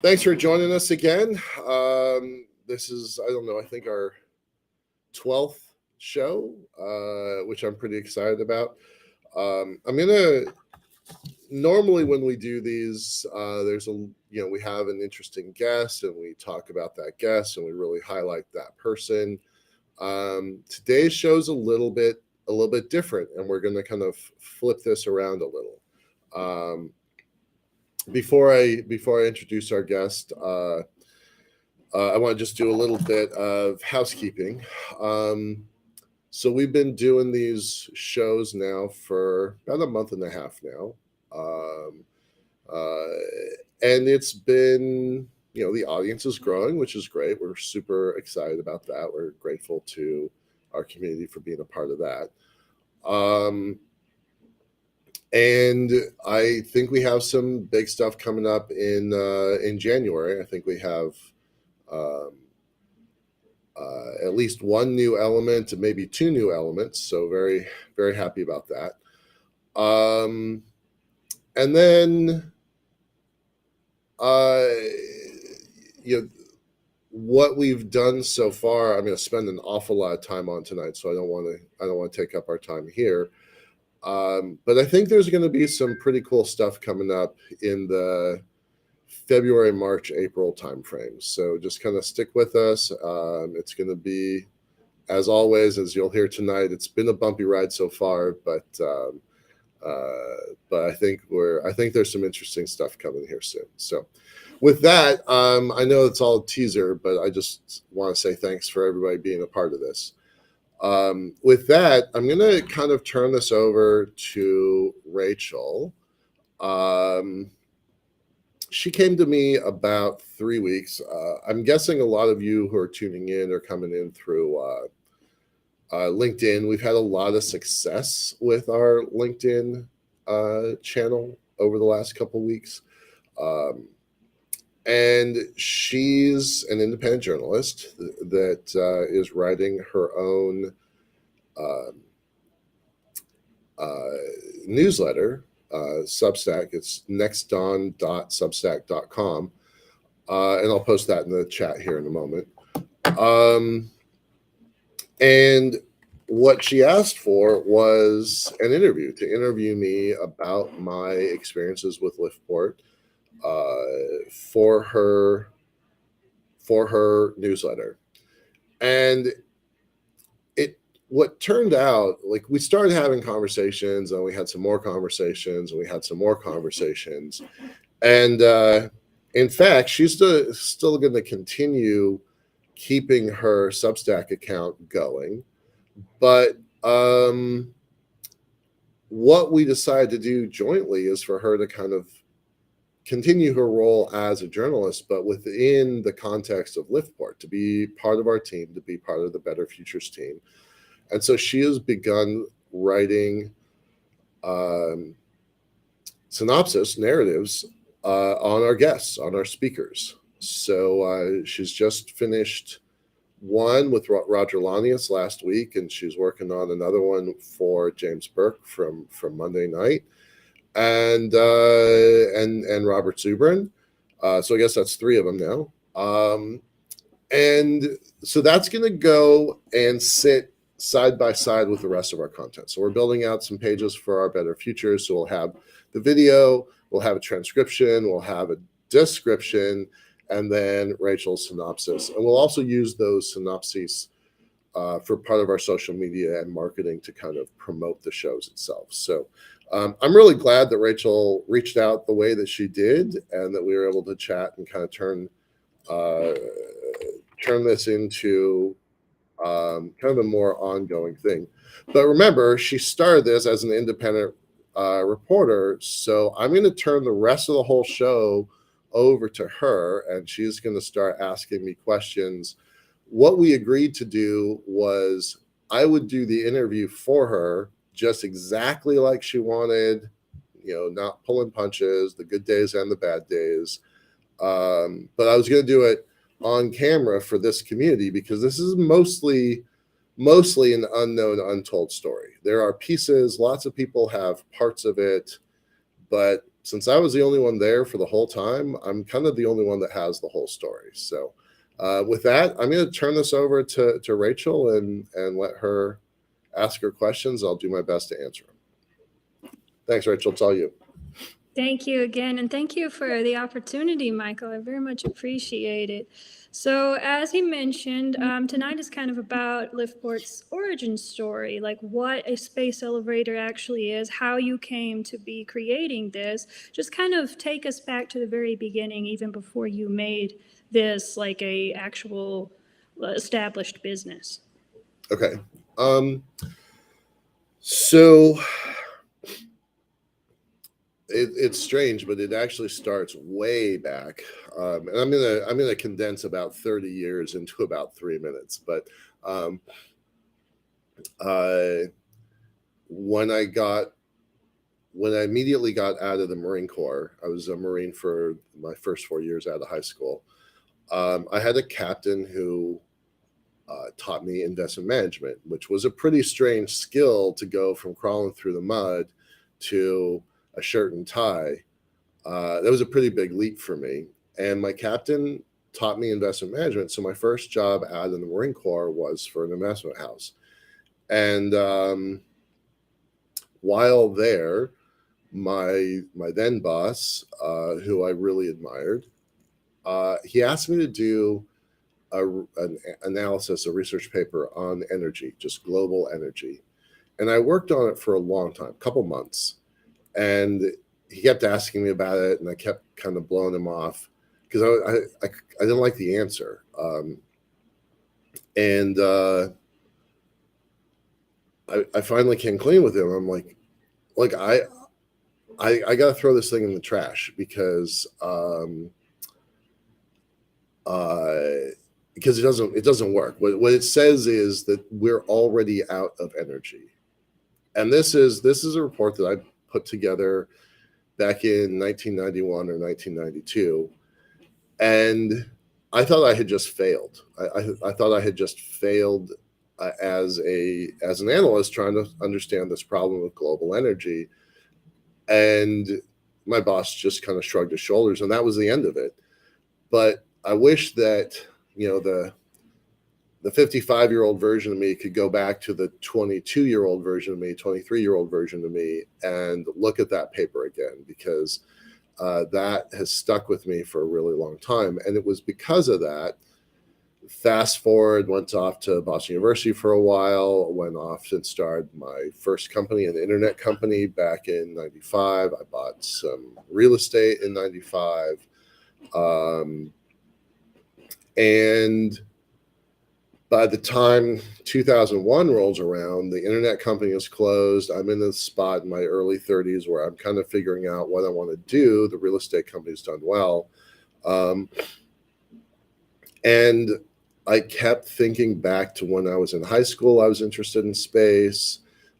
Thanks for joining us again. This is, I don't know, I think our 12th show, which I'm pretty excited about. I'm going to, normally when we do these, we have an interesting guest and we talk about that guest and we really highlight that person. Today's show's a little bit different, and we're going to kind of flip this around a little. Before I introduce our guest, I want to just do a little bit of housekeeping. So we've been doing these shows now for about a month and a half now, and it's been, the audience is growing, which is great. We're super excited about that. We're grateful to our community for being a part of that. And I think we have some big stuff coming up in January. I think we have at least one new element and maybe two new elements. So very, very happy about that. And then, what we've done so far, I'm going to spend an awful lot of time on tonight, so I don't want to take up our time here. But I think there's going to be some pretty cool stuff coming up in the February, March, April timeframe. So just kind of stick with us. It's going to be, as always, as you'll hear tonight, it's been a bumpy ride so far, but I think there's some interesting stuff coming here soon. So with that, I know it's all a teaser, but I just want to say thanks for everybody being a part of this. With that, I'm going to kind of turn this over to Rachel. She came to me about 3 weeks. I'm guessing a lot of you who are tuning in are coming in through LinkedIn. We've had a lot of success with our LinkedIn channel over the last couple of weeks. And she's an independent journalist that is writing her own newsletter, Substack. It's nextdawn.substack.com. And I'll post that in the chat here in a moment. And what she asked for was an interview, to interview me about my experiences with Liftport for her newsletter. And what turned out, like, we started having conversations, and we had some more conversations, and we had some more conversations. And in fact, she's still going to continue keeping her Substack account going. But what we decided to do jointly is for her to kind of continue her role as a journalist, but within the context of Liftport, to be part of our team, to be part of the BetterFutures team. And so she has begun writing synopsis narratives on our guests, on our speakers. So she's just finished one with Roger Lanius last week, and she's working on another one for James Burke from Monday night, and Robert Zubrin. So I guess that's three of them now. And so that's going to go and sit side by side with the rest of our content. So we're building out some pages for our BetterFutures. So we'll have the video, we'll have a transcription, we'll have a description, and then Rachel's synopsis. And we'll also use those synopses for part of our social media and marketing to kind of promote the shows itself. So I'm really glad that Rachel reached out the way that she did, and that we were able to chat and kind of turn this into kind of a more ongoing thing. But remember, she started this as an independent reporter, so I'm going to turn the rest of the whole show over to her, and she's going to start asking me questions. What we agreed to do was I would do the interview for her just exactly like she wanted, not pulling punches, the good days and the bad days. But I was going to do it on camera for this community, because this is mostly an unknown, untold story. There are pieces, lots of people have parts of it, but since I was the only one there for the whole time, I'm kind of the only one that has the whole story. So with that, I'm going to turn this over to Rachel and let her ask her questions. I'll do my best to answer them. Thanks, Rachel. It's all you. Thank you again, and thank you for the opportunity, Michael. I very much appreciate it. So, as he mentioned, tonight is kind of about Liftport's origin story, like what a space elevator actually is, how you came to be creating this. Just kind of take us back to the very beginning, even before you made this like a actual established business. Okay. So it's strange, but it actually starts way back, and I'm gonna condense about 30 years into about 3 minutes. But when I immediately got out of the Marine Corps, I was a Marine for my first 4 years out of high school. I had a captain who taught me investment management, which was a pretty strange skill to go from crawling through the mud to a shirt and tie. That was a pretty big leap for me. And my captain taught me investment management. So my first job out of the Marine Corps was for an investment house. And while there, my then boss, who I really admired, he asked me to do an analysis, a research paper on energy, just global energy. And I worked on it for a long time, a couple months. And he kept asking me about it, and I kept kind of blowing him off because I didn't like the answer. And I finally came clean with him. I'm like I got to throw this thing in the trash because it doesn't work. What it says is that we're already out of energy, and this is a report that I put together back in 1991 or 1992, and I thought I had just failed. I thought I had just failed as an analyst trying to understand this problem of global energy, and my boss just kind of shrugged his shoulders, and that was the end of it. But I wish that the 55-year-old version of me could go back to the 22-year-old version of me, 23-year-old version of me, and look at that paper again, because that has stuck with me for a really long time. And it was because of that. Fast forward, went off to Boston University for a while, went off and started my first company, an internet company, back in 95. I bought some real estate in 95. And by the time 2001 rolls around, the internet company is closed. I'm in a spot in my early 30s where I'm kind of figuring out what I want to do. The real estate company's done well. And I kept thinking back to when I was in high school. I was interested in space.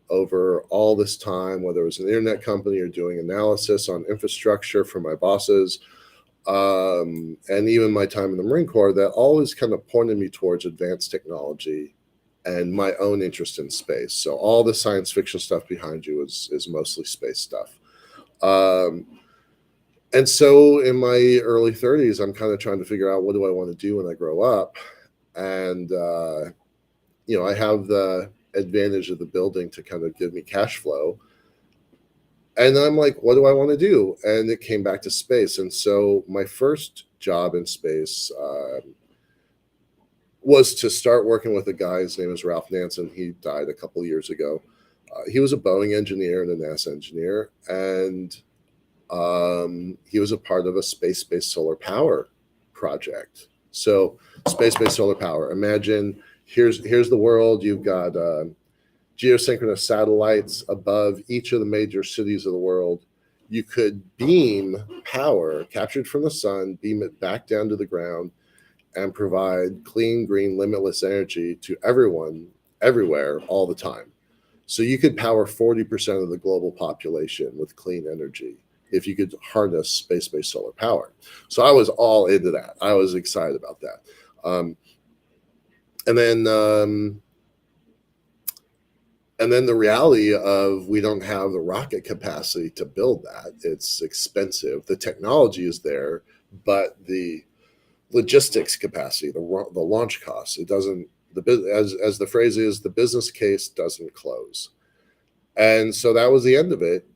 Over all this time, whether it was an internet company or doing analysis on infrastructure for my bosses, and even my time in the Marine Corps, that always kind of pointed me towards advanced technology and my own interest in space. So all the science fiction stuff behind you is mostly space stuff. And so in my early 30s, I'm kind of trying to figure out, what do I want to do when I grow up? And, I have the advantage of the building to kind of give me cash flow. And I'm like, what do I want to do? And it came back to space. And so my first job in space was to start working with a guy. His name is Ralph Nansen. He died a couple of years ago. He was a Boeing engineer and a NASA engineer. And he was a part of a space-based solar power project. So space-based solar power. Imagine here's the world. You've got geosynchronous satellites above each of the major cities of the world. You could beam power captured from the sun, beam it back down to the ground, and provide clean, green, limitless energy to everyone, everywhere, all the time. So you could power 40% of the global population with clean energy if you could harness space-based solar power. So I was all into that. I was excited about that. And then And then the reality of we don't have the rocket capacity to build that. It's expensive. The technology is there, but the logistics capacity, the launch costs, it doesn't. As the phrase is, the business case doesn't close. And so that was the end of it.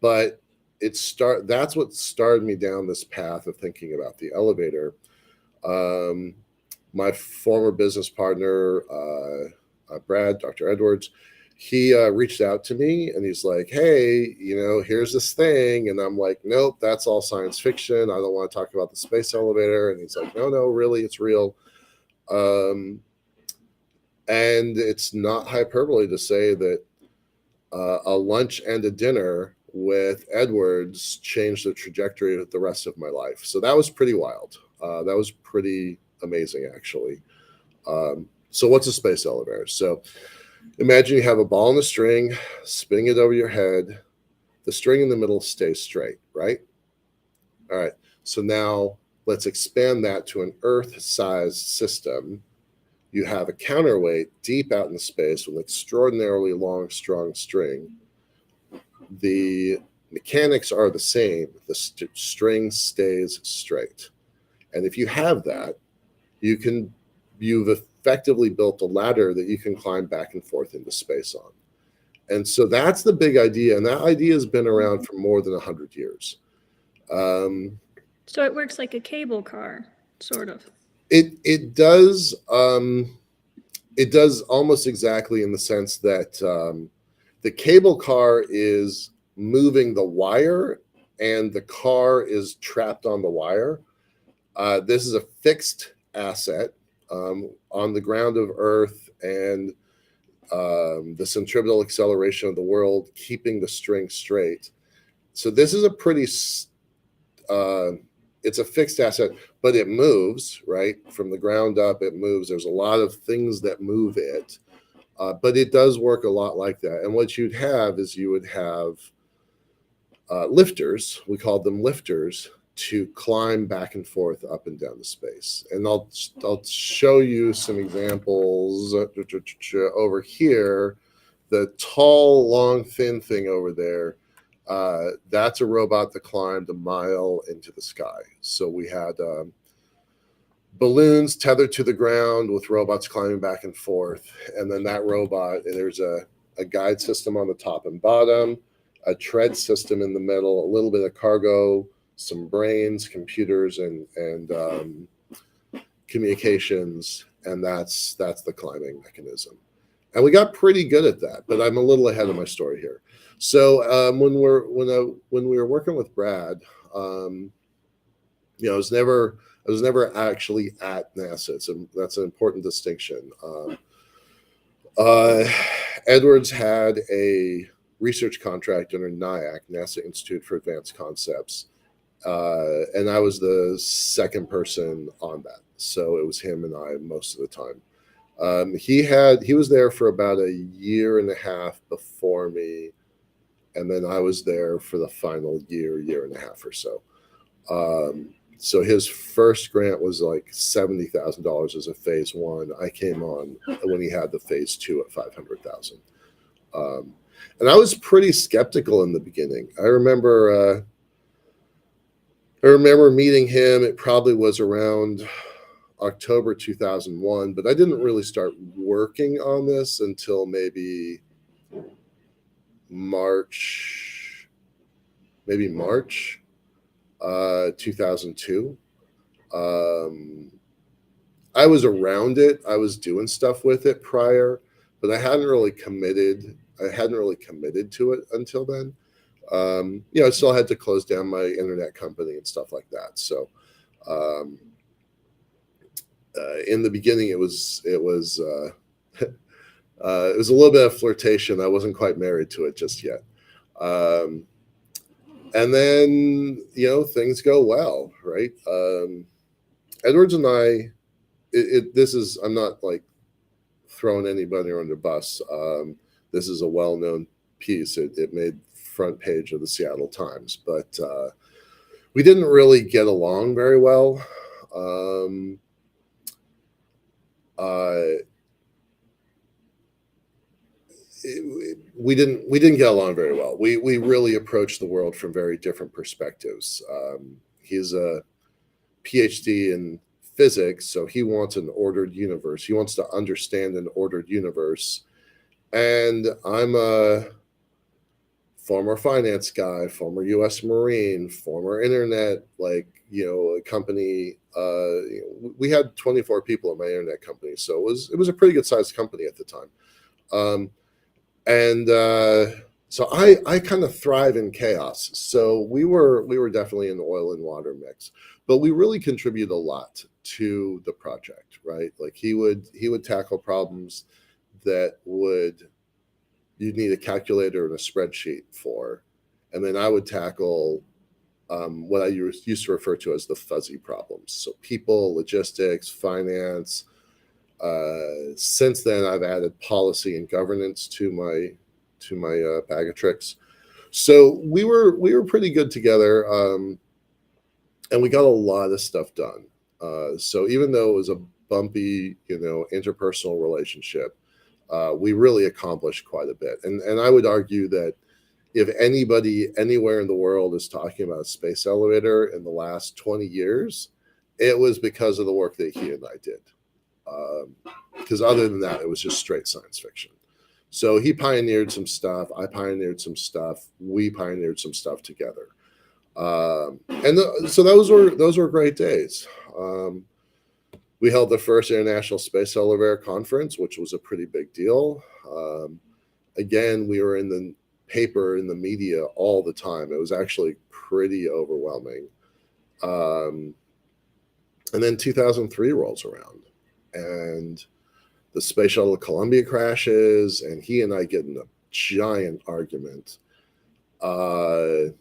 But that's what started me down this path of thinking about the elevator. My former business partner, Brad, Dr. Edwards, he reached out to me and he's like, hey, here's this thing. And I'm like, nope, that's all science fiction. I don't want to talk about the space elevator. And he's like, no, really, it's real. And it's not hyperbole to say that a lunch and a dinner with Edwards changed the trajectory of the rest of my life. So that was pretty wild. That was pretty amazing, actually. So what's a space elevator? So imagine you have a ball and a string, spinning it over your head. The string in the middle stays straight, right? All right. So now let's expand that to an Earth-sized system. You have a counterweight deep out in space with an extraordinarily long, strong string. The mechanics are the same. The string stays straight. And if you have that, you've effectively built a ladder that you can climb back and forth into space on. And so that's the big idea. And that idea has been around for more than 100 years. So it works like a cable car, sort of. It does. It does almost exactly in the sense that the cable car is moving the wire and the car is trapped on the wire. This is a fixed asset on the ground of Earth, and the centripetal acceleration of the world keeping the string straight. So this is a pretty it's a fixed asset, but it moves, right? From the ground up, it moves. There's a lot of things that move it, but it does work a lot like that. And what you'd have is you would have lifters, we called them lifters, to climb back and forth up and down the space. And I'll show you some examples over here. The tall, long, thin thing over there, that's a robot that climbed a mile into the sky. So we had balloons tethered to the ground with robots climbing back and forth. And then that robot, there's a guide system on the top and bottom, a tread system in the middle, a little bit of cargo, some brains, computers, and communications. And that's the climbing mechanism. And we got pretty good at that, but I'm a little ahead of my story here. So when we were working with Brad, I was never actually at NASA. That's an important distinction. Edwards had a research contract under NIAC, NASA Institute for Advanced Concepts, and I was the second person on that. So it was him and I most of the time. He was there for about a year and a half before me, and then I was there for the final year and a half or so. So his first grant was like $70,000 as a phase one. I came on when he had the phase two at $500,000. And I was pretty skeptical in the beginning. I remember meeting him. It probably was around October 2001, but I didn't really start working on this until maybe March 2002. I was around it. I was doing stuff with it prior, but I hadn't really committed to it until then. I still had to close down my internet company and stuff like that. So in the beginning, it was a little bit of flirtation. I wasn't quite married to it just yet. And then, things go well, right? Edwards and I, I'm not like throwing anybody under the bus. This is a well-known piece. It made front page of the Seattle Times, but we didn't really get along very well. we didn't get along very well. We really approached the world from very different perspectives. He's a PhD in physics, so he wants an ordered universe. He wants to understand an ordered universe, and I'm a former finance guy, former U.S. Marine, former internet, company. We had 24 people in my internet company, so it was a pretty good sized company at the time. So I kind of thrive in chaos. So we were definitely an oil and water mix, but we really contribute a lot to the project, right? Like he would tackle problems that you'd need a calculator and a spreadsheet for, and then I would tackle what I used to refer to as the fuzzy problems. So people, logistics, finance. Since then, I've added policy and governance to my bag of tricks. So we were pretty good together, and we got a lot of stuff done. So even though it was a bumpy, interpersonal relationship, we really accomplished quite a bit. And I would argue that if anybody anywhere in the world is talking about a space elevator in the last 20 years, it was because of the work that he and I did. Because other than that, it was just straight science fiction. So he pioneered some stuff. I pioneered some stuff. We pioneered some stuff together. So those were great days. We held the first International Space Elevator Conference, which was a pretty big deal. Again, we were in the paper, in the media all the time. It was actually pretty overwhelming. And then 2003 rolls around, and the Space Shuttle Columbia crashes, and he and I get in a giant argument. And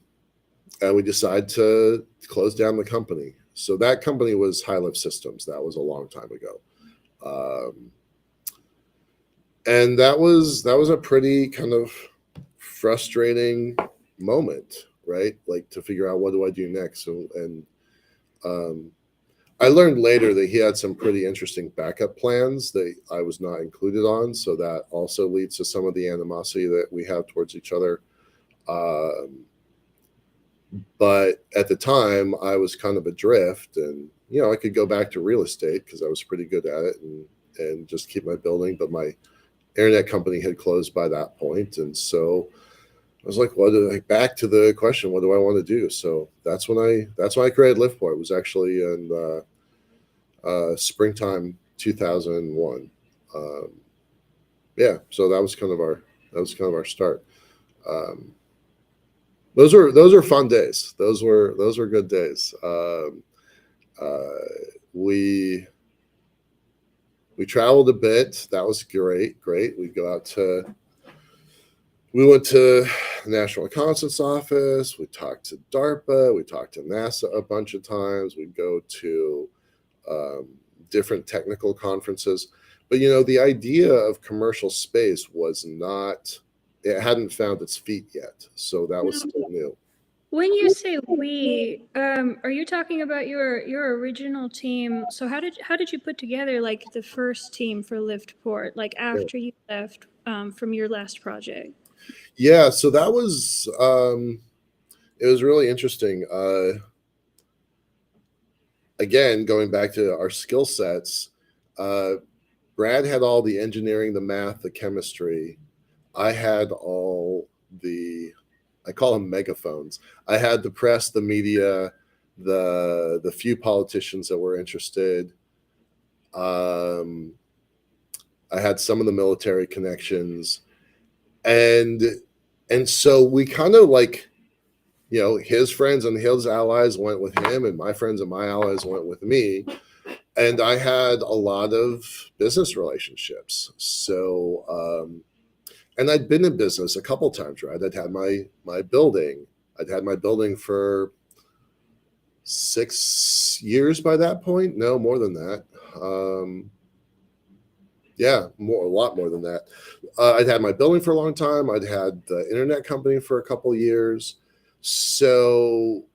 we decide to close down the company. So that company was High Lift Systems. That was a long time ago. And that was a pretty kind of frustrating moment, right? Like to figure out what do I do next. And I learned later that he had some pretty interesting backup plans that I was not included on. So that also leads to some of the animosity that we have towards each other. But at the time, I was kind of adrift, and I could go back to real estate because I was pretty good at it, and just keep my building. But my internet company had closed by that point, and so I was like, back to the question, what do I want to do? So that's when I created Liftport. It was actually in springtime 2001. So that was kind of our start. Those are fun days. Those were good days. We traveled a bit. That was great. We went to the National Reconnaissance Office. We talked to DARPA. We talked to NASA a bunch of times. We'd go to different technical conferences. But, the idea of commercial space it hadn't found its feet yet. So that was still new. When you say we, are you talking about your original team? So how did you put together like the first team for Liftport, like after you left from your last project? Yeah, so that was it was really interesting. Again, going back to our skill sets, Brad had all the engineering, the math, the chemistry. I had all I call them megaphones. I had the press, the media, the few politicians that were interested. I had some of the military connections, and so we kind of his friends and his allies went with him, and my friends and my allies went with me. And I had a lot of business relationships. So, and I'd been in business a couple times, right? I'd had my building. I'd had my building for 6 years by that point. No, more than that. A lot more than that. I'd had my building for a long time. I'd had the internet company for a couple of years. So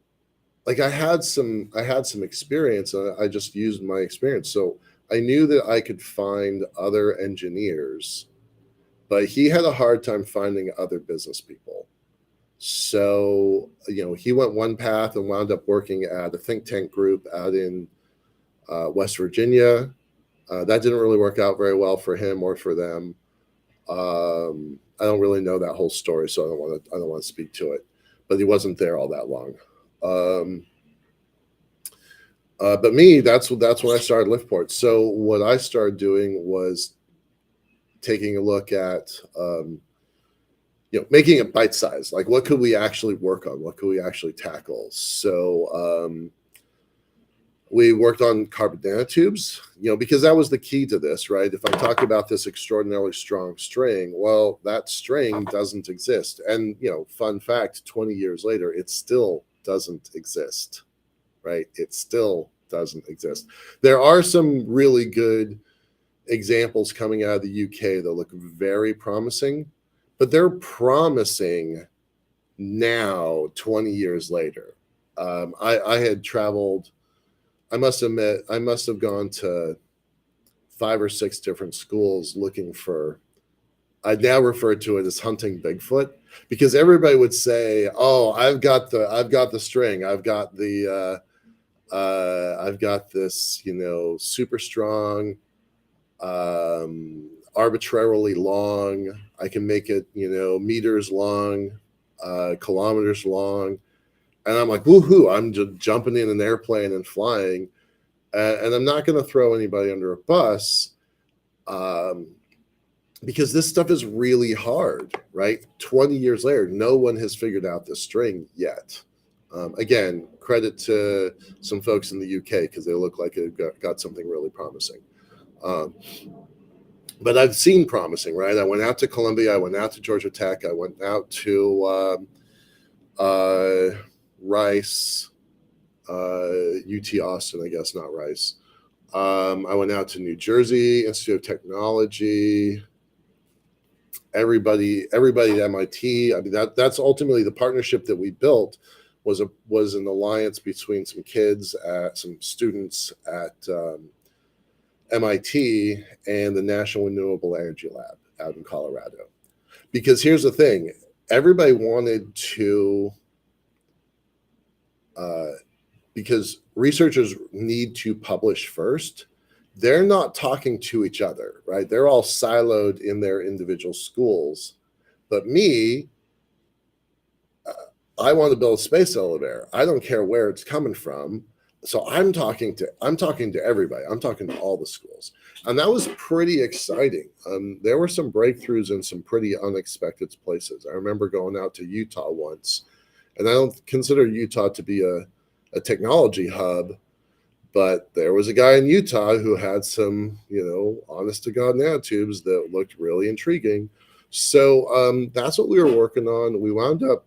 I had some experience. I just used my experience. So I knew that I could find other engineers but he had a hard time finding other business people. So, he went one path and wound up working at a think tank group out in West Virginia. That didn't really work out very well for him or for them. I don't really know that whole story, so I don't want to speak to it. But he wasn't there all that long. But me, that's when I started Liftport. So what I started doing was taking a look at making it bite sized. Like, what could we actually work on? What could we actually tackle? So we worked on carbon nanotubes, because that was the key to this, right? If I'm talking about this extraordinarily strong string, well, that string doesn't exist. And, fun fact, 20 years later, it still doesn't exist, right? It still doesn't exist. There are some really good examples coming out of the UK that look very promising, but they're promising now, 20 years later. I had traveled, I must admit, I must have gone to 5 or 6 different schools looking for, I now refer to it as hunting Bigfoot, because everybody would say, "Oh, I've got the string, I've got this, super strong, arbitrarily long. I can make it, meters long, kilometers long." And I'm like, woohoo, I'm just jumping in an airplane and flying. And I'm not going to throw anybody under a bus, because this stuff is really hard, right? 20 years later, no one has figured out this string yet. Again, credit to some folks in the UK, because they look like it got something really promising. But I've seen promising, right? I went out to Columbia, I went out to Georgia Tech, I went out to Rice, UT Austin, I guess, not Rice. I went out to New Jersey Institute of Technology. Everybody at MIT. I mean, that's ultimately the partnership that we built was an alliance between some students at MIT and the National Renewable Energy Lab out in Colorado. Because here's the thing, everybody wanted to, because researchers need to publish first, they're not talking to each other, right? They're all siloed in their individual schools. But me, I want to build a space elevator. I don't care where it's coming from. So I'm talking to everybody. I'm talking to all the schools. And that was pretty exciting. There were some breakthroughs in some pretty unexpected places. I remember going out to Utah once, and I don't consider Utah to be a technology hub, but there was a guy in Utah who had some, honest to God nanotubes that looked really intriguing. So that's what we were working on. We wound up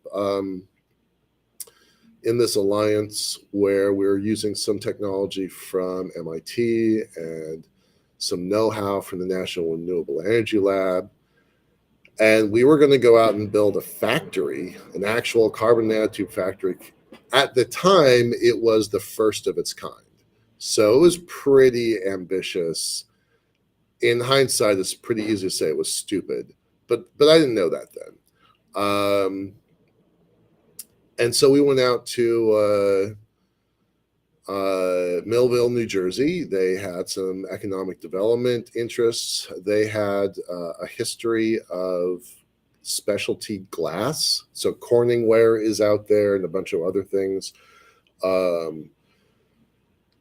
in this alliance where we were using some technology from MIT and some know-how from the National Renewable Energy Lab. And we were going to go out and build a factory, an actual carbon nanotube factory. At the time, it was the first of its kind. So it was pretty ambitious. In hindsight, it's pretty easy to say it was stupid, but I didn't know that then. And so we went out to Millville, New Jersey. They had some economic development interests. They had a history of specialty glass. So Corningware is out there and a bunch of other things.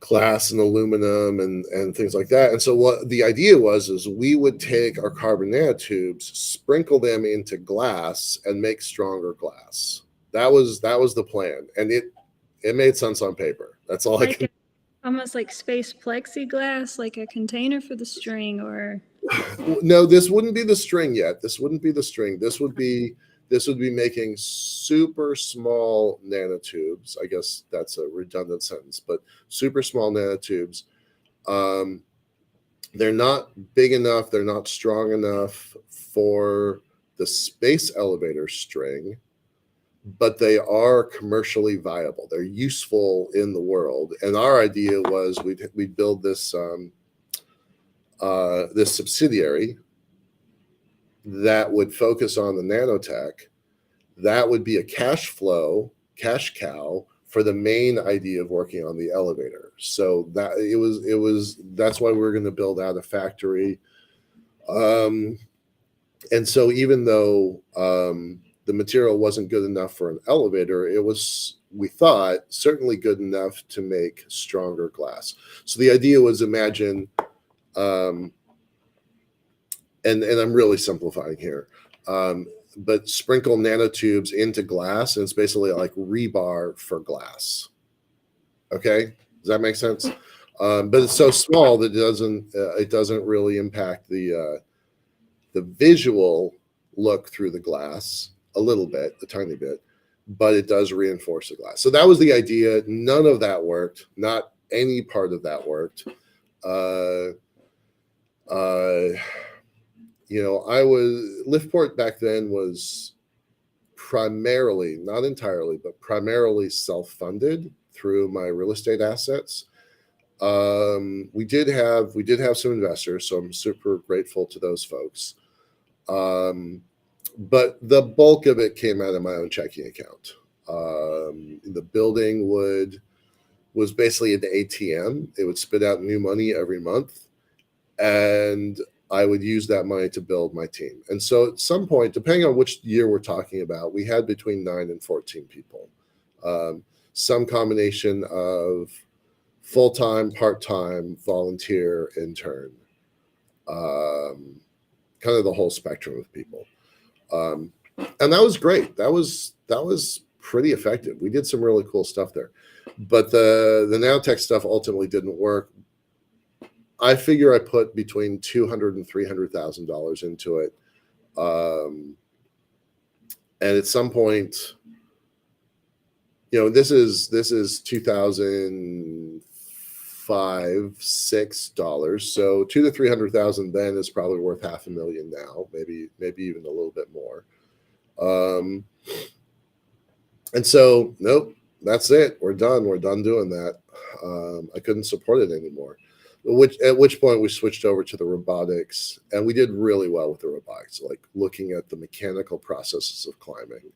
Glass and aluminum and things like that. And so what the idea was is we would take our carbon nanotubes, sprinkle them into glass, and make stronger glass. That was the plan, and it made sense on paper. That's all I can. Almost like space plexiglass, like a container for the string, or no, this wouldn't be the string yet. This wouldn't be the string. This would be making super small nanotubes. I guess that's a redundant sentence, but super small nanotubes. They're not big enough. They're not strong enough for the space elevator string, but they are commercially viable. They're useful in the world. And our idea was we'd build this this subsidiary, that would focus on the nanotech, that would be a cash cow for the main idea of working on the elevator. So that's why we're going to build out a factory. And so even though the material wasn't good enough for an elevator, it was, we thought, certainly good enough to make stronger glass. So the idea was, imagine, and I'm really simplifying here, but sprinkle nanotubes into glass, and it's basically like rebar for glass. Okay, does that make sense? But it's so small that it doesn't really impact the visual look through the glass a little bit, a tiny bit, but it does reinforce the glass. So that was the idea. None of that worked. Not any part of that worked. Liftport back then was primarily, not entirely, but primarily self-funded through my real estate assets. We did have some investors, so I'm super grateful to those folks. But the bulk of it came out of my own checking account. The building was basically an ATM. It would spit out new money every month, and I would use that money to build my team. And so at some point, depending on which year we're talking about, we had between 9 and 14 people. Some combination of full-time, part-time, volunteer, intern, kind of the whole spectrum of people. And that was great. That was pretty effective. We did some really cool stuff there. But the nanotech stuff ultimately didn't work. I figure I put between $200,000 and $300,000 into it. And at some point, this is 2005, $6. So $200,000 to $300,000 then is probably worth $500,000 now, maybe even a little bit more. And so, nope, that's it. We're done. We're done doing that. I couldn't support it anymore. At which point we switched over to the robotics, and we did really well with the robotics, like looking at the mechanical processes of climbing.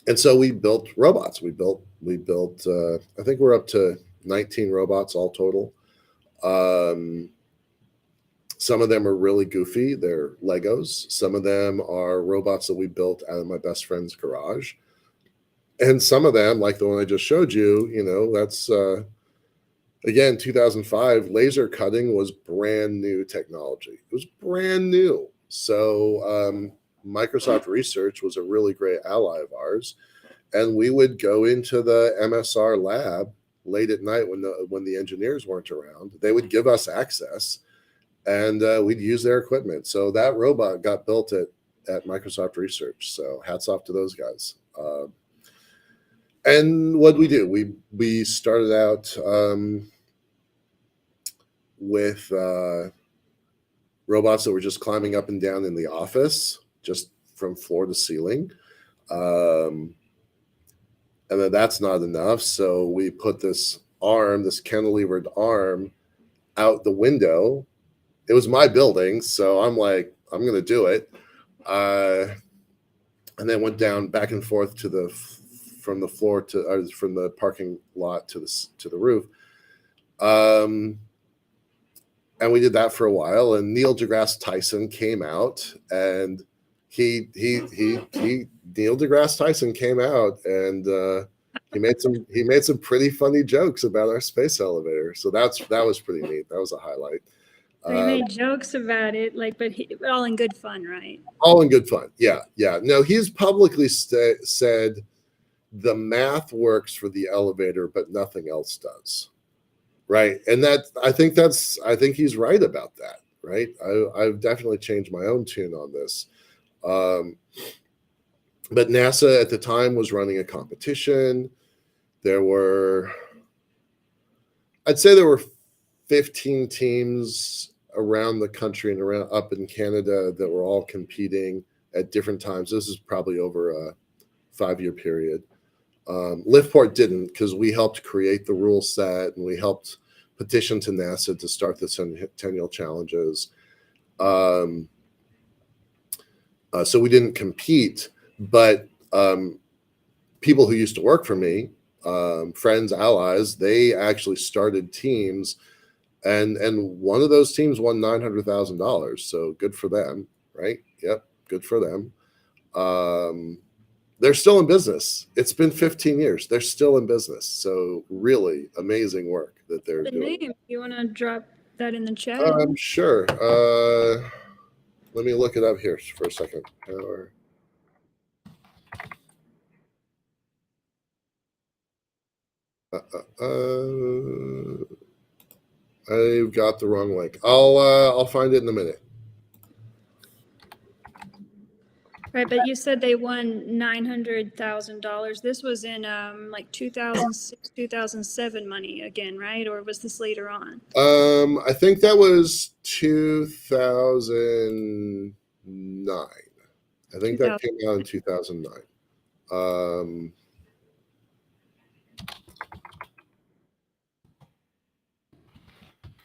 And so we built robots. We built. I think we're up to 19 robots all total. Some of them are really goofy. They're Legos. Some of them are robots that we built out of my best friend's garage. And some of them, like the one I just showed you, that's, again, 2005, laser cutting was brand new technology. It was brand new. So Microsoft Research was a really great ally of ours. And we would go into the MSR lab late at night when the engineers weren't around. They would give us access, and we'd use their equipment. So that robot got built at Microsoft Research. So hats off to those guys. And what we do, we started out with robots that were just climbing up and down in the office, just from floor to ceiling. And then that's not enough. So we put this cantilevered arm out the window. It was my building, so I'm like, I'm going to do it. And then went down back and forth from the parking lot to the roof. And we did that for a while. And Neil deGrasse Tyson came out, and Neil deGrasse Tyson came out, and he made some pretty funny jokes about our space elevator. So that was pretty neat. That was a highlight. He made jokes about it, but all in good fun, right? All in good fun. Yeah. No, he's publicly said the math works for the elevator, but nothing else does. Right. And I think he's right about that. Right. I've definitely changed my own tune on this. But NASA at the time was running a competition. I'd say there were 15 teams around the country and up in Canada that were all competing at different times. This is probably over a 5-year period. Liftport didn't, because we helped create the rule set, and we helped petition to NASA to start the Centennial Challenges. So we didn't compete, but people who used to work for me, friends, allies, they actually started teams, and one of those teams won $900,000. So good for them, right? Yep, good for them. They're still in business. It's been 15 years. They're still in business. So really amazing work that they're The doing. name, you want to drop that in the chat? Sure. Let me look it up here for a second. Power. I've got the wrong link. I'll find it in a minute. Right, but you said they won $900,000. This was in like 2006, 2007 money again, right? Or was this later on? I think that was 2009. I think that came out in 2009.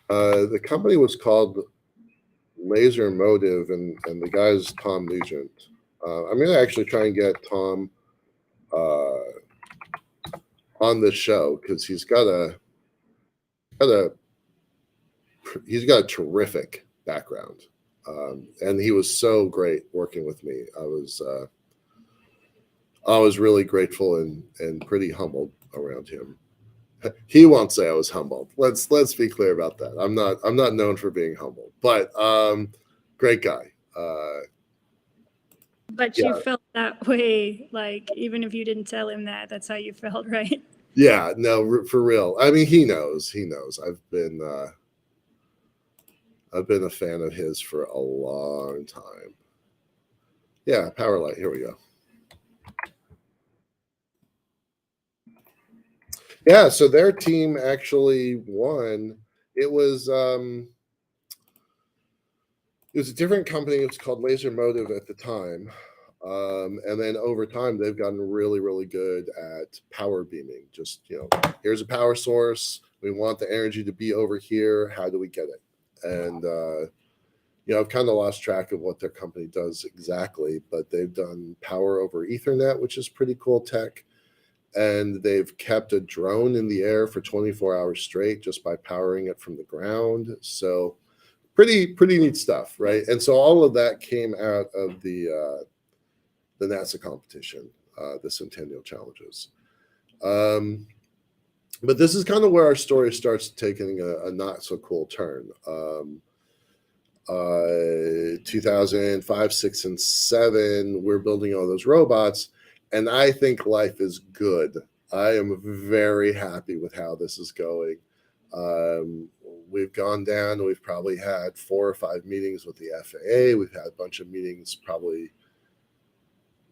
The company was called Laser Motive, and the guy's Tom Nugent. I'm going to actually try and get Tom on this show because he's got a terrific background, and he was so great working with me. I was really grateful and pretty humbled around him. He won't say I was humbled. Let's be clear about that. I'm not known for being humble, but great guy. But you felt that way, like even if you didn't tell him that, that's how you felt, right? Yeah, no, for real. I mean, he knows. I've been a fan of his for a long time. Yeah, Power Light. Here we go. Yeah, so their team actually won. It was a different company. It was called Laser Motive at the time. And then over time, they've gotten really, really good at power beaming. Just, here's a power source. We want the energy to be over here. How do we get it? And, I've kind of lost track of what their company does exactly, but they've done power over Ethernet, which is pretty cool tech. And they've kept a drone in the air for 24 hours straight just by powering it from the ground. So pretty neat stuff, right? And so all of that came out of the NASA competition, the Centennial Challenges. But this is kind of where our story starts taking a not so cool turn. 2005, 6, and 7, we're building all those robots, and I think life is good. I am very happy with how this is going. We've gone down. We've probably had 4 or 5 meetings with the FAA. We've had a bunch of meetings, probably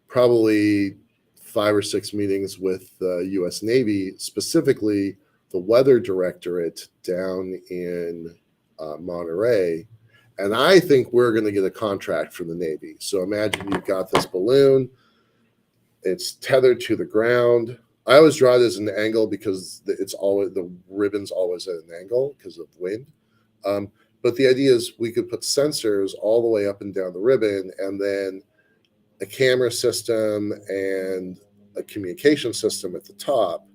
5 or 6 meetings with the U.S. Navy, specifically the Weather Directorate down in Monterey. And I think we're going to get a contract from the Navy. So imagine you've got this balloon. It's tethered to the ground. I always draw it as an angle because the ribbon's always at an angle because of wind. But the idea is we could put sensors all the way up and down the ribbon, and then a camera system and a communication system at the top.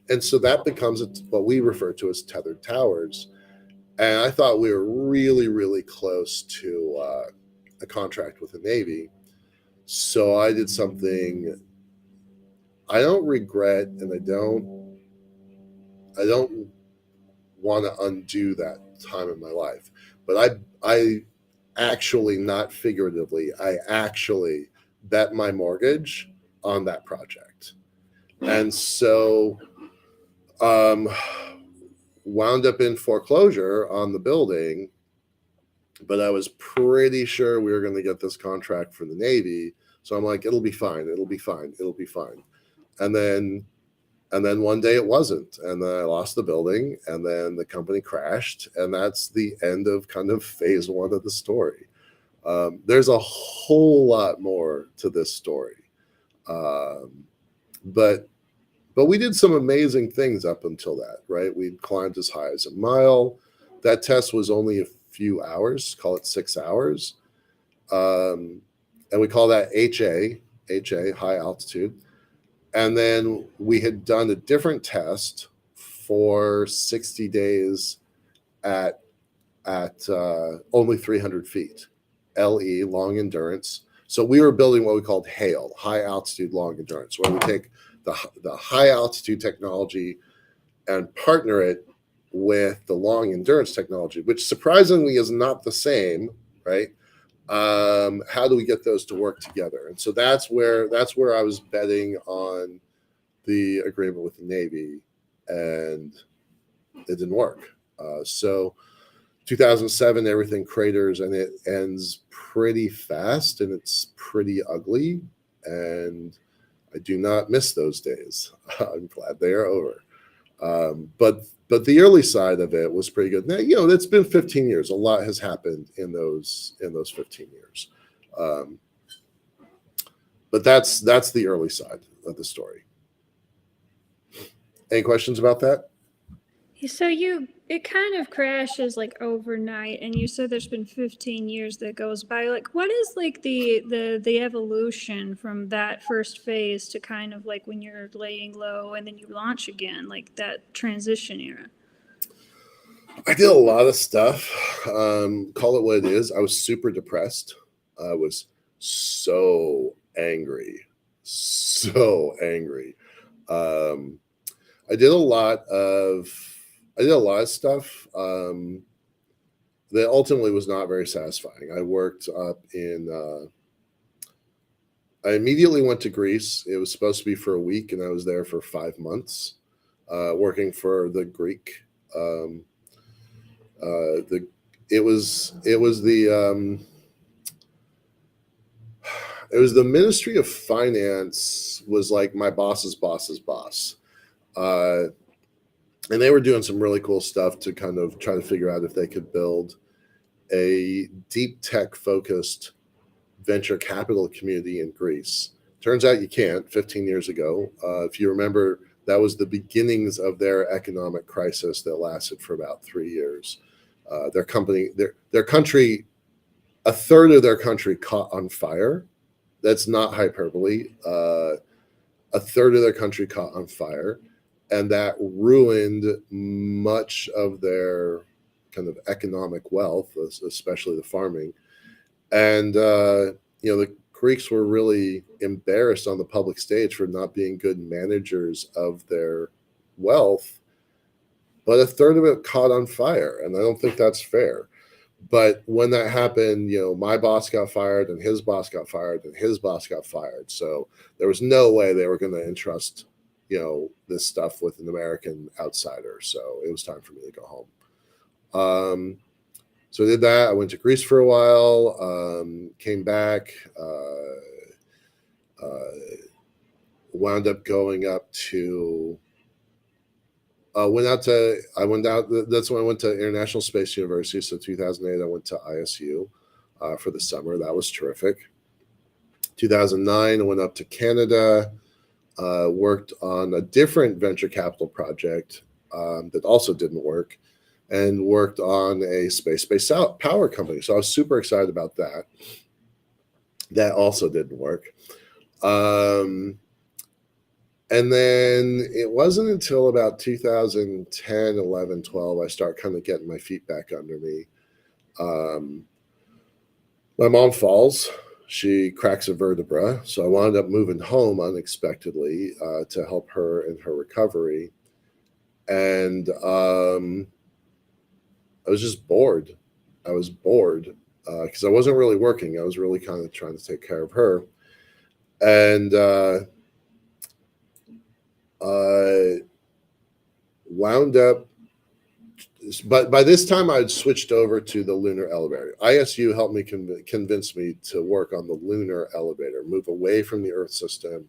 And so that becomes what we refer to as tethered towers. And I thought we were really, really close to a contract with the Navy. So I did something I don't regret, and I don't want to undo that time in my life. But I actually, not figuratively, I actually bet my mortgage on that project. And so wound up in foreclosure on the building, but I was pretty sure we were going to get this contract for the Navy. So I'm like, it'll be fine. And then one day it wasn't. And then I lost the building, and then the company crashed. And that's the end of kind of phase 1 of the story. There's a whole lot more to this story. But we did some amazing things up until that, right? We climbed as high as a mile. That test was only a few hours, call it 6 hours. And we call that HA, high altitude. And then we had done a different test for 60 days at only 300 feet, LE, long endurance. So we were building what we called HAIL, high altitude long endurance, where we take the high altitude technology and partner it with the long endurance technology, which surprisingly is not the same, right? How do we get those to work together? And so that's where I was betting on the agreement with the Navy, and it didn't work. So 2007, everything craters and it ends pretty fast, and it's pretty ugly. And I do not miss those days. I'm glad they are over. But the early side of it was pretty good. Now, it's been 15 years. A lot has happened in those 15 years. But that's the early side of the story. Any questions about that? So it kind of crashes like overnight, and you said there's been 15 years that goes by. Like, what is like the evolution from that first phase to kind of like when you're laying low and then you launch again, like that transition era? I did a lot of stuff. Call it what it is. I was super depressed. I was so angry. I did a lot of stuff that ultimately was not very satisfying. I worked up in. I immediately went to Greece. It was supposed to be for a week, and I was there for 5 months, working for the Greek. It was the Ministry of Finance was like my boss's boss's boss. And they were doing some really cool stuff to kind of try to figure out if they could build a deep tech focused venture capital community in Greece. Turns out you can't. 15 years ago, if you remember, that was the beginnings of their economic crisis that lasted for about 3 years. Their country, a third of their country caught on fire. That's not hyperbole. A third of their country caught on fire, and that ruined much of their kind of economic wealth, especially the farming. And the Greeks were really embarrassed on the public stage for not being good managers of their wealth. But a third of it caught on fire, and I don't think that's fair. But when that happened, my boss got fired, and his boss got fired, and his boss got fired. So there was no way they were going to entrust, this stuff with an American outsider. So it was time for me to go home. So I did that. I went to Greece for a while, came back, wound up going up to. That's when I went to International Space University. So 2008, I went to ISU for the summer. That was terrific. 2009, I went up to Canada, worked on a different venture capital project that also didn't work, and worked on a space-based power company. So I was super excited about that. That also didn't work. And then it wasn't until about 2010, 11, 12, I start kind of getting my feet back under me. My mom falls. She cracks a vertebra. So I wound up moving home unexpectedly to help her in her recovery. And I was just bored. I was bored because I wasn't really working. I was really kind of trying to take care of her. And wound up, but by this time I'd switched over to the lunar elevator. ISU helped me convince me to work on the lunar elevator, move away from the Earth system.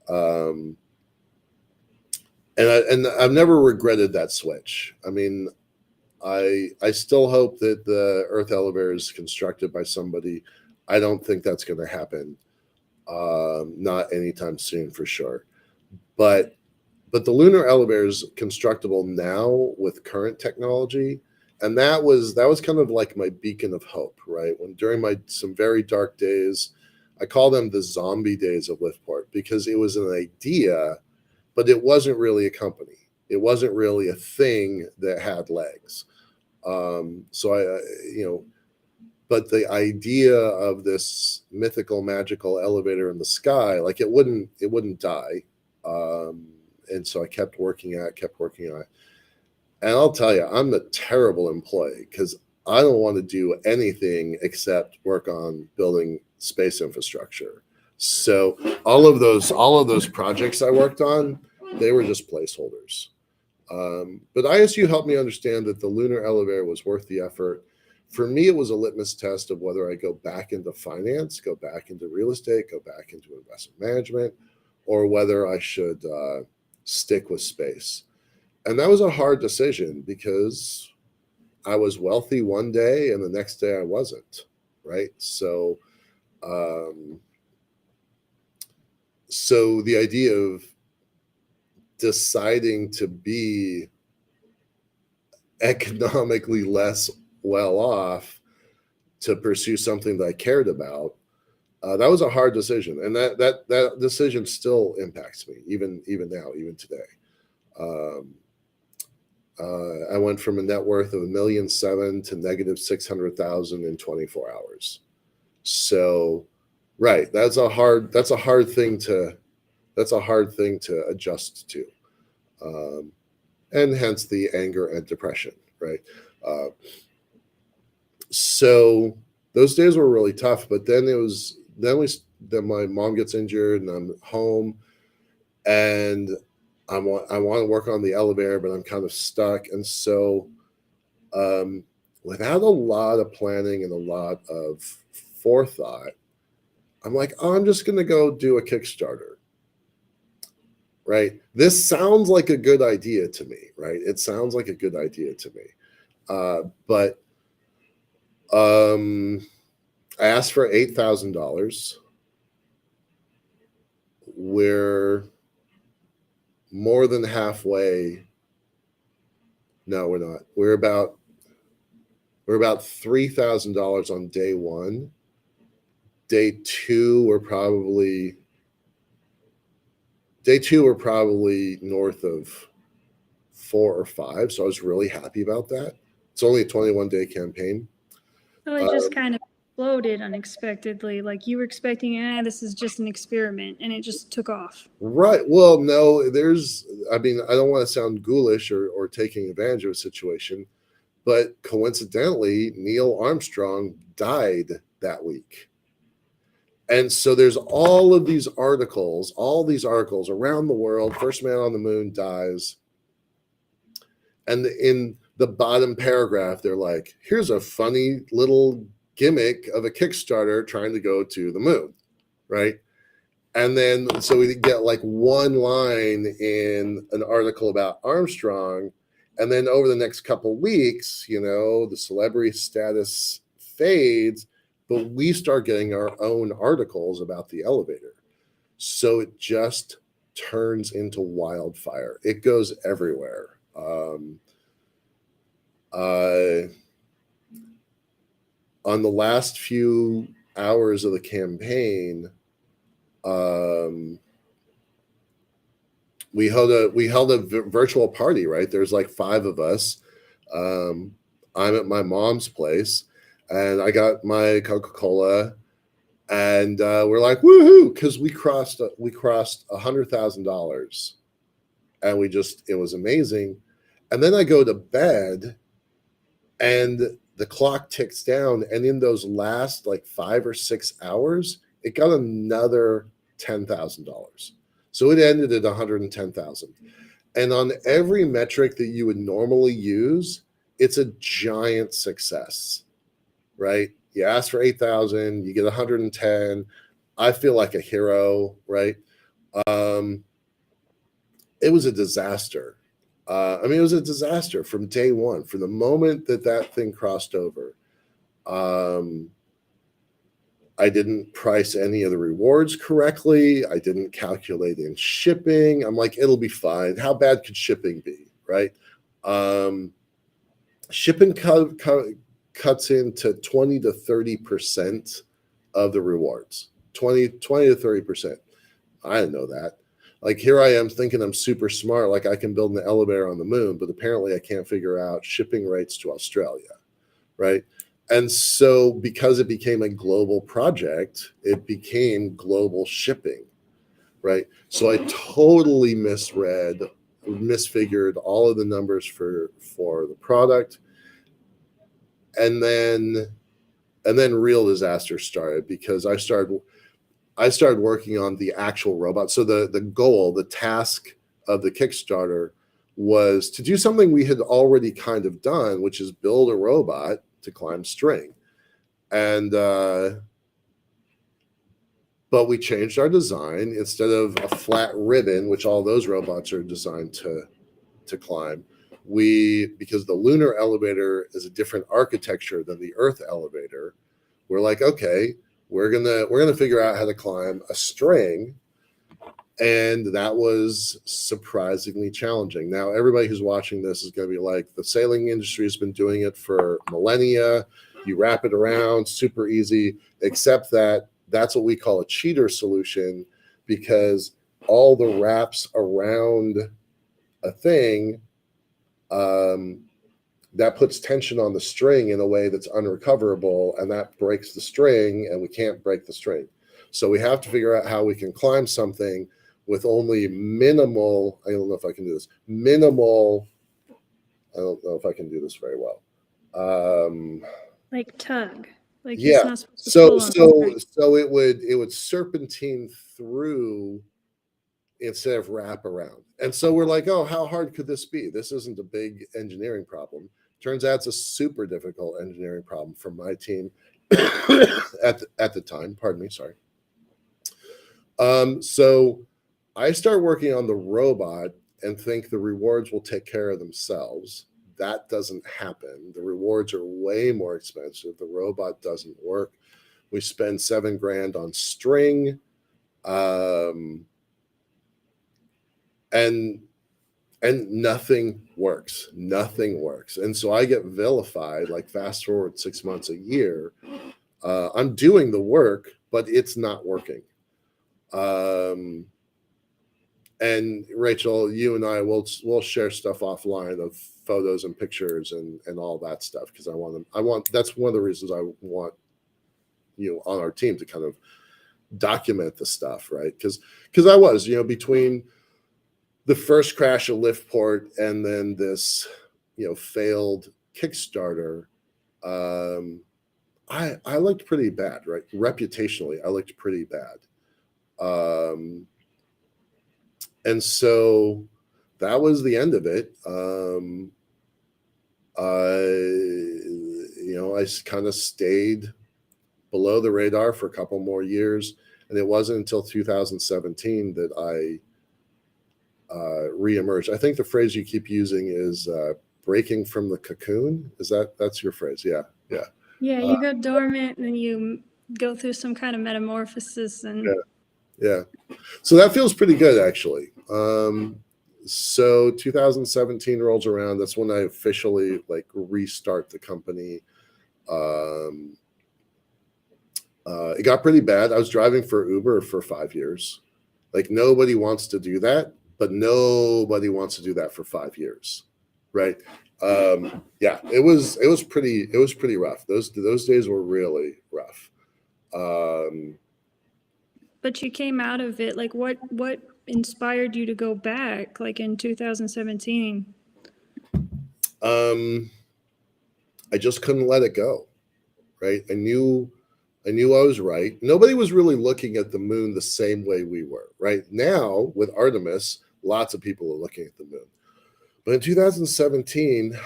And I've never regretted that switch. I mean, I still hope that the Earth elevator is constructed by somebody. I don't think that's going to happen. Not anytime soon, for sure. But the lunar elevator is constructible now with current technology, And that was kind of like my beacon of hope, right? When during some very dark days, I call them the zombie days of Liftport, because it was an idea, but it wasn't really a company. It wasn't really a thing that had legs. So but the idea of this mythical, magical elevator in the sky, like it wouldn't die. And so I kept working on it. And I'll tell you, I'm a terrible employee, because I don't want to do anything except work on building space infrastructure. So all of those projects I worked on, they were just placeholders. But ISU helped me understand that the lunar elevator was worth the effort. For me, it was a litmus test of whether I go back into finance, go back into real estate, go back into investment management, or whether I should stick with space. And that was a hard decision, because I was wealthy one day and the next day I wasn't, right? So the idea of deciding to be economically less well off to pursue something that I cared about, that was a hard decision, and that decision still impacts me even now, even today. I went from a net worth of $1.7 million to negative 600,000 in 24 hours. So, right, that's a hard thing to adjust to, and hence the anger and depression, right? So those days were really tough. But then then my mom gets injured and I'm home, and I want to work on the elevator, but I'm kind of stuck. And so, without a lot of planning and a lot of forethought, I'm like, oh, I'm just going to go do a Kickstarter. Right? This sounds like a good idea to me, right? It sounds like a good idea to me. But I asked for $8,000. We're more than halfway. No, we're not. We're about $3,000 on day one. Day two, we're probably north of 4 or 5. So I was really happy about that. It's only a 21-day campaign. Well, it just kind of exploded unexpectedly. Like you were expecting, this is just an experiment, and it just took off. Right. Well, no, I don't want to sound ghoulish or taking advantage of a situation, but coincidentally, Neil Armstrong died that week. And so there's all these articles around the world. First man on the moon dies. And in the bottom paragraph, they're like, here's a funny little gimmick of a Kickstarter trying to go to the moon, right? And then, so we get like one line in an article about Armstrong. And then over the next couple weeks, the celebrity status fades, but we start getting our own articles about the elevator. So it just turns into wildfire. It goes everywhere. On the last few hours of the campaign, we held a virtual party, right? There's like 5 of us. I'm at my mom's place, and I got my Coca-Cola, and we're like, woohoo, because we crossed $100,000, and it was amazing. And then I go to bed, and the clock ticks down, and in those last like 5 or 6 hours, it got another $10,000. So it ended at $110,000. And on every metric that you would normally use, it's a giant success, right? You ask for 8,000, you get 110. I feel like a hero, right? It was a disaster. It was a disaster from day one, from the moment that thing crossed over. I didn't price any of the rewards correctly. I didn't calculate in shipping. I'm like, it'll be fine. How bad could shipping be, right? shipping cuts into 20 to 30% of the rewards. 20 to 30%. I didn't know that. Like, here I am thinking I'm super smart, like I can build an elevator on the moon, but apparently I can't figure out shipping rates to Australia, right? And so because it became a global project, it became global shipping, right? So I totally misfigured all of the numbers for the product. And then real disaster started, because I started working on the actual robot. So the goal, the task of the Kickstarter was to do something we had already kind of done, which is build a robot to climb string. And but we changed our design. Instead of a flat ribbon, which all those robots are designed to climb, because the lunar elevator is a different architecture than the Earth elevator, we're like, okay, we're gonna figure out how to climb a string. And that was surprisingly challenging. Now, everybody who's watching this is going to be like, the sailing industry has been doing it for millennia. You wrap it around, super easy, except that that's what we call a cheater solution, because all the wraps around a thing, that puts tension on the string in a way that's unrecoverable, and that breaks the string, and we can't break the string. So we have to figure out how we can climb something with only minimal, I don't know if I can do this, I don't know if I can do this very well. Like tug. Like it's Yeah. not supposed to pull on So it would serpentine through instead of wrap around. And so we're like, oh, how hard could this be? This isn't a big engineering problem. Turns out it's a super difficult engineering problem for my team at the time. Pardon me, sorry. So I start working on the robot and think the rewards will take care of themselves. That doesn't happen. The rewards are way more expensive. The robot doesn't work. We spend $7,000 on string, and nothing works. Nothing works. And so I get vilified. Like, fast forward 6 months, a year, I'm doing the work, but it's not working. And Rachel, you and I will share stuff offline of photos and pictures and all that stuff, because I want that's one of the reasons I want you on our team to kind of document the stuff, right? Because I was, between the first crash of Liftport and then this, failed Kickstarter, I looked pretty bad, right? Reputationally, I looked pretty bad. And so that was the end of it. I kind of stayed below the radar for a couple more years. And it wasn't until 2017 that I reemerged. I think the phrase you keep using is breaking from the cocoon. That's your phrase? Yeah. Yeah, you go dormant and then you go through some kind of metamorphosis and yeah. So that feels pretty good, actually. So 2017 rolls around. That's when I officially restart the company. It got pretty bad. I was driving for Uber for 5 years. Like, nobody wants to do that, but nobody wants to do that for 5 years, right? Yeah, it was pretty rough. Those days were really rough. But you came out of it. Like, what inspired you to go back, like in 2017? I just couldn't let it go, right? I knew I was right. Nobody was really looking at the moon the same way we were. Right now, with Artemis, lots of people are looking at the moon. But in 2017,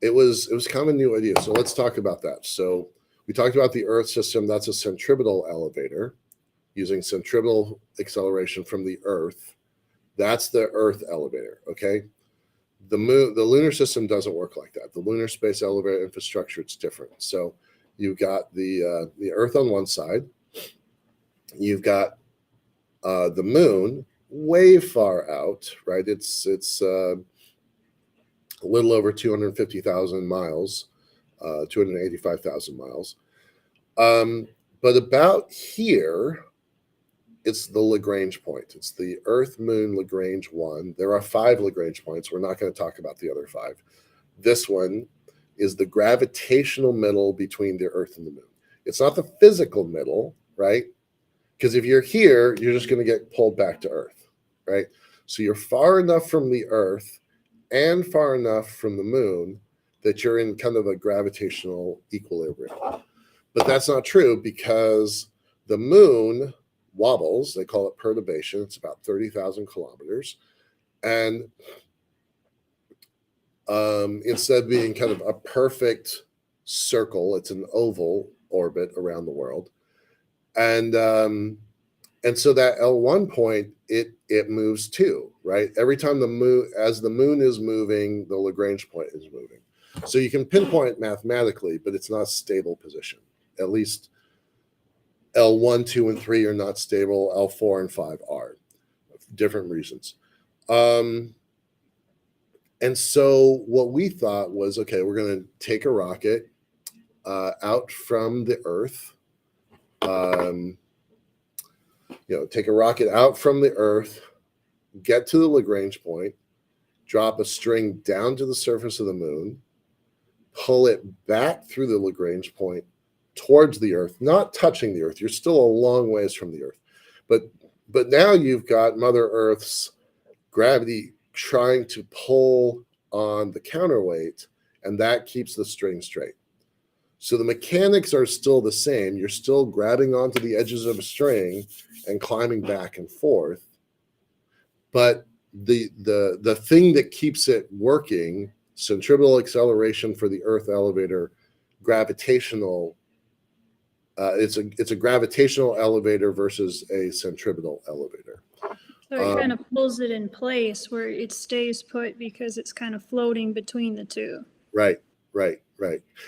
it was kind of a new idea. So let's talk about that. So we talked about the Earth system. That's a centripetal elevator using centripetal acceleration from the Earth. That's the Earth elevator, okay? The lunar system doesn't work like that. The lunar space elevator infrastructure, it's different. So you've got the Earth on one side. You've got the moon way far out, right? It's a little over 250,000 miles, 285,000 miles. But about here, it's the Lagrange point. It's the Earth-Moon Lagrange 1. There are 5 Lagrange points. We're not going to talk about the other 5. This one is the gravitational middle between the Earth and the Moon. It's not the physical middle, right? Because if you're here, you're just going to get pulled back to Earth, right? So you're far enough from the Earth and far enough from the Moon that you're in kind of a gravitational equilibrium. But that's not true because the Moon wobbles. They call it perturbation. It's about 30,000 kilometers. And instead of being kind of a perfect circle, it's an oval orbit around the world. And so that L1 point, it moves too, right? Every time as the Moon is moving, the Lagrange point is moving. So you can pinpoint it mathematically, but it's not a stable position. At least L1, 2, and 3 are not stable. L4 and 5 are, for different reasons. And so what we thought was, okay, we're going to take a rocket out from the Earth. Take a rocket out from the Earth, get to the Lagrange point, drop a string down to the surface of the Moon, pull it back through the Lagrange point towards the Earth, not touching the Earth. You're still a long ways from the Earth. But now you've got Mother Earth's gravity trying to pull on the counterweight, and that keeps the string straight. So the mechanics are still the same. You're still grabbing onto the edges of a string and climbing back and forth. But the thing that keeps it working, centripetal acceleration for the Earth elevator, gravitational, it's a gravitational elevator versus a centripetal elevator. So it kind of pulls it in place where it stays put because it's kind of floating between the two. Right.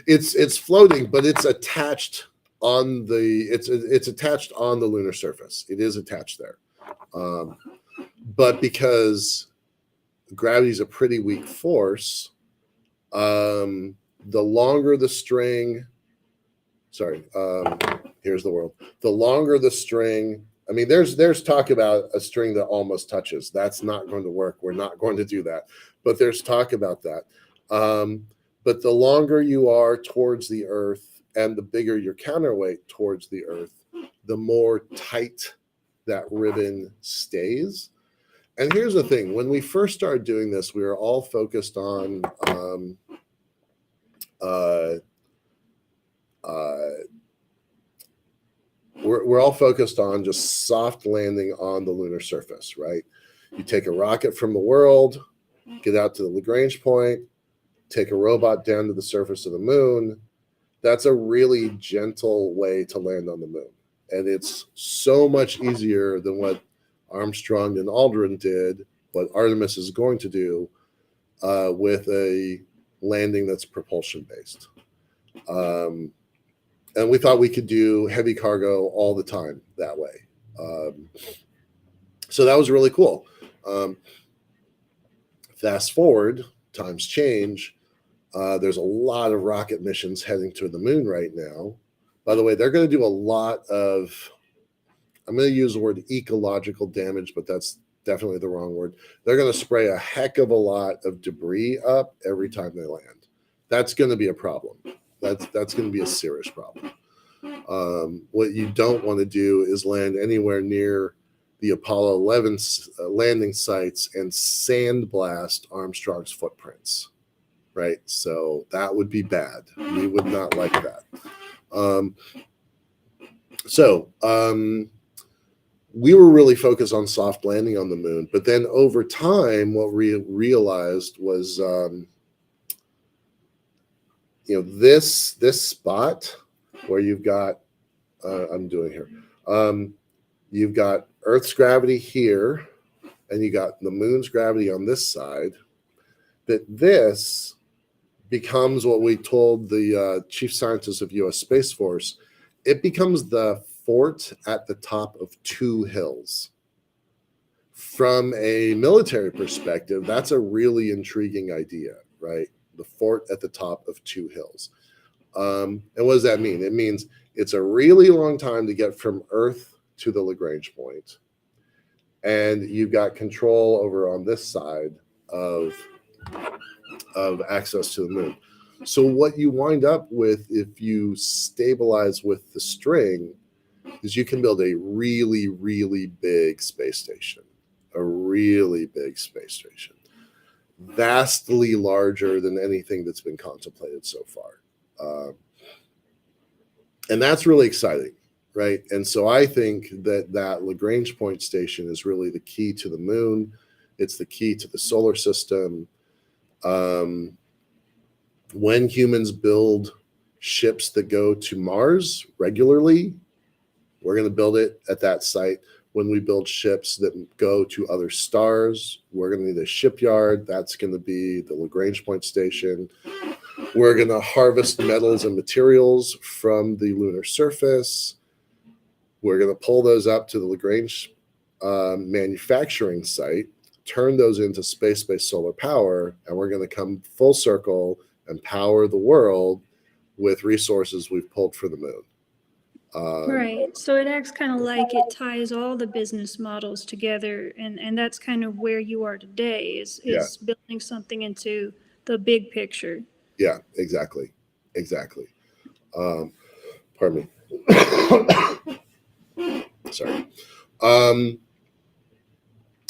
It's floating, but it's attached on it's attached on the lunar surface. It is attached there. But because gravity is a pretty weak force, the longer the string, here's the world. The longer the string, I mean, there's talk about a string that almost touches. That's not going to work. We're not going to do that. But there's talk about that. But the longer you are towards the Earth and the bigger your counterweight towards the Earth, the more tight that ribbon stays. And here's the thing. When we first started doing this, we were all focused on we're all focused on just soft landing on the lunar surface, right? You take a rocket from the world, get out to the Lagrange point, take a robot down to the surface of the Moon. That's a really gentle way to land on the Moon. And it's so much easier than what Armstrong and Aldrin did, what Artemis is going to do with a landing that's propulsion based. And we thought we could do heavy cargo all the time that way. So that was really cool. Fast forward, times change. There's a lot of rocket missions heading to the Moon right now. By the way, they're going to do a lot of, I'm going to use the word ecological damage, but that's definitely the wrong word. They're going to spray a heck of a lot of debris up every time they land. That's going to be a problem. That's going to be a serious problem. What you don't want to do is land anywhere near the Apollo 11 landing sites and sandblast Armstrong's footprints, right? So that would be bad. We would not like that. We were really focused on soft landing on the Moon, but then over time, what we realized was, this spot where you've got, you've got Earth's gravity here, and you got the Moon's gravity on this side, that this becomes what we told the chief scientist of U.S. Space Force. It becomes the fort at the top of two hills. From a military perspective, that's a really intriguing idea. right? The fort at the top of two hills. And what does that mean? It means it's a really long time to get from Earth to the Lagrange point, and you've got control over on this side of access to the moon. So what you wind up with if you stabilize with the string is you can build a really, really big space station, a really big space station, vastly larger than anything that's been contemplated so far. And that's really exciting, right? And so I think that Lagrange point station is really the key to the moon. It's the key to the solar system. When humans build ships that go to Mars regularly, we're going to build it at that site. When we build ships that go to other stars, we're going to need a shipyard. That's going to be the Lagrange point station. We're going to harvest metals and materials from the lunar surface. We're going to pull those up to the Lagrange manufacturing site, turn those into space-based solar power, and we're going to come full circle and power the world with resources we've pulled from the moon. Right. So it acts kind of like it ties all the business models together, and that's kind of where you are today is building something into the big picture. Yeah, exactly. Pardon me. Sorry.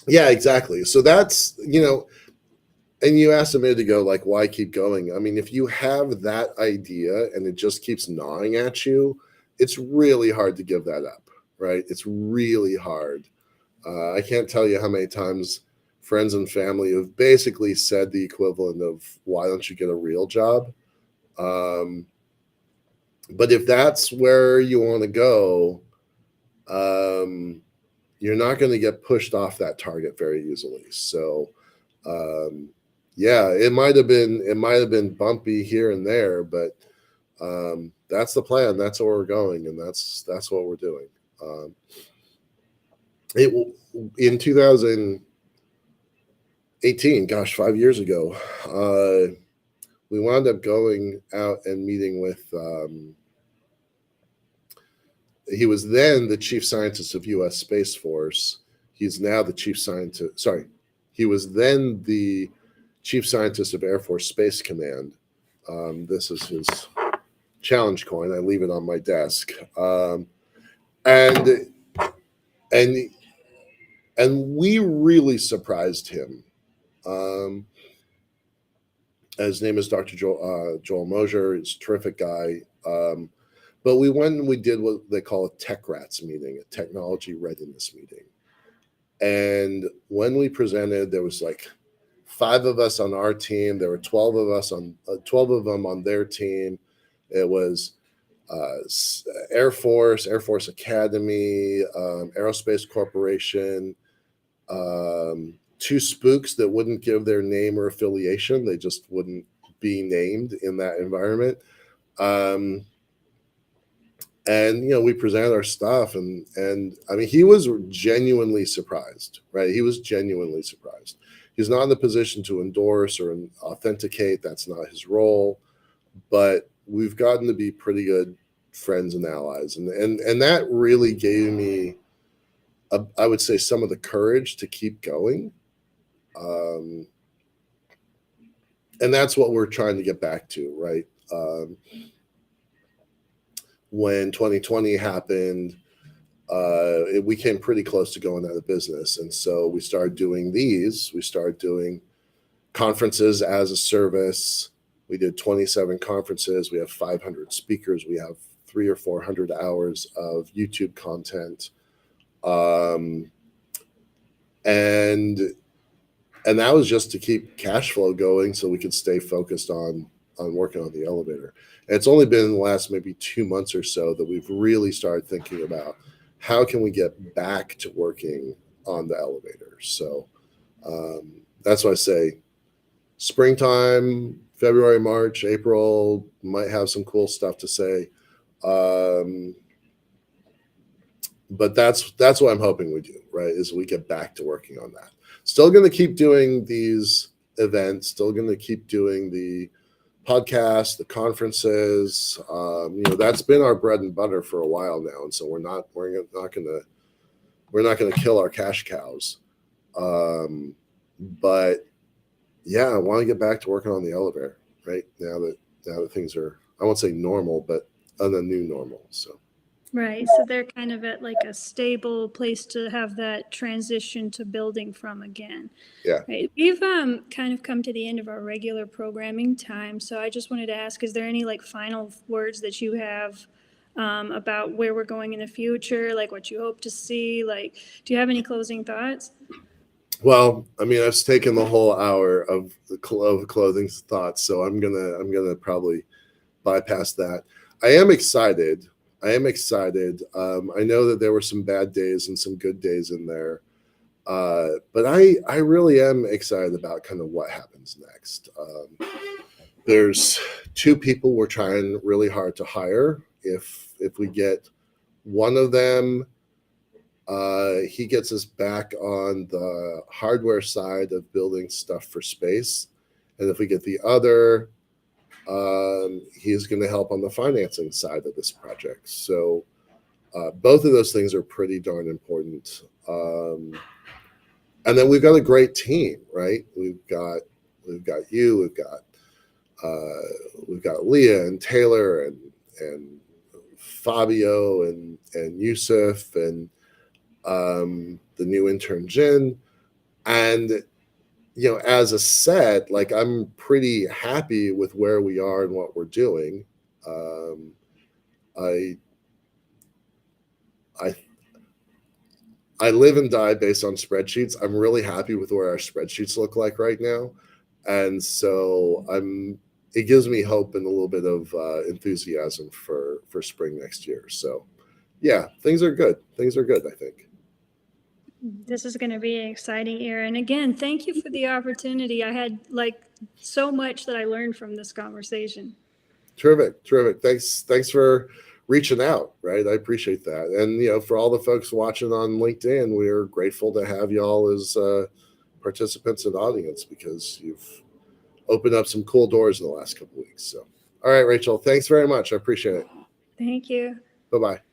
Yeah, exactly. So that's, and you asked a minute ago, like, why keep going? I mean, if you have that idea and it just keeps gnawing at you, it's really hard to give that up, right? It's really hard. I can't tell you how many times friends and family have basically said the equivalent of, why don't you get a real job? But if that's where you want to go, you're not going to get pushed off that target very easily. So, yeah, it might have been bumpy here and there, but that's the plan. That's where we're going, and that's what we're doing. In 2018, gosh, 5 years ago, we wound up going out and meeting with. He was then the chief scientist of U.S. Space Force. He's now the chief scientist. Sorry, he was then the chief scientist of Air Force Space Command. This is his challenge coin. I leave it on my desk. And we really surprised him. His name is Dr. Joel Mosier. He's a terrific guy. But we went and we did what they call a Tech Rats meeting, a technology readiness meeting. And when we presented, there was like 5 of us on our team. There were 12 of them on their team. It was Air Force Academy, Aerospace Corporation, 2 spooks that wouldn't give their name or affiliation. They just wouldn't be named in that environment. And we presented our stuff, and I mean, he was genuinely surprised, right? He was genuinely surprised. He's not in the position to endorse or authenticate. That's not his role. But we've gotten to be pretty good friends and allies, and that really gave me, I would say, some of the courage to keep going. And that's what we're trying to get back to, right? When 2020 happened, we came pretty close to going out of business. And so we started doing these. We started doing conferences as a service. We did 27 conferences. We have 500 speakers. We have 300 or 400 hours of YouTube content. And that was just to keep cash flow going so we could stay focused on working on the elevator. And it's only been in the last maybe 2 months or so that we've really started thinking about how can we get back to working on the elevator. So that's why I say springtime, February, March, April, might have some cool stuff to say. But that's what I'm hoping we do, right, is we get back to working on that. Still going to keep doing these event, still going to keep doing the podcast, the conferences. That's been our bread and butter for a while now, and so we're not gonna kill our cash cows. But yeah, I want to get back to working on the elevator right now that things are, I won't say normal, but on the new normal. So Right. So they're kind of at like a stable place to have that transition to building from again. yeah. Right. We've kind of come to the end of our regular programming time. So I just wanted to ask, is there any like final words that you have about where we're going in the future, like what you hope to see? Like, do you have any closing thoughts? Well, I mean, I've taken the whole hour of the clothing thoughts, so I'm gonna probably bypass that. I am excited. I am excited. I know that there were some bad days and some good days in there, but I really am excited about kind of what happens next. There's two people we're trying really hard to hire. If we get one of them, he gets us back on the hardware side of building stuff for space, and if we get the other, he's going to help on the financing side of this project. So both of those things are pretty darn important. And then we've got a great team, right? We've got you, we've got Leah and Taylor and Fabio and Yusuf and the new intern Jin. And as a set, like, I'm pretty happy with where we are and what we're doing. I I I live and die based on spreadsheets. I'm really happy with where our spreadsheets look like right now, and so it gives me hope and a little bit of enthusiasm for spring next year. So yeah, things are good. Things are good, I think. This is going to be an exciting year. And again, thank you for the opportunity. I had like so much that I learned from this conversation. Terrific. Thanks for reaching out, right? I appreciate that. And for all the folks watching on LinkedIn, we're grateful to have y'all as participants and audience, because you've opened up some cool doors in the last couple of weeks. So all right, Rachel, thanks very much. I appreciate it. Thank you. Bye-bye.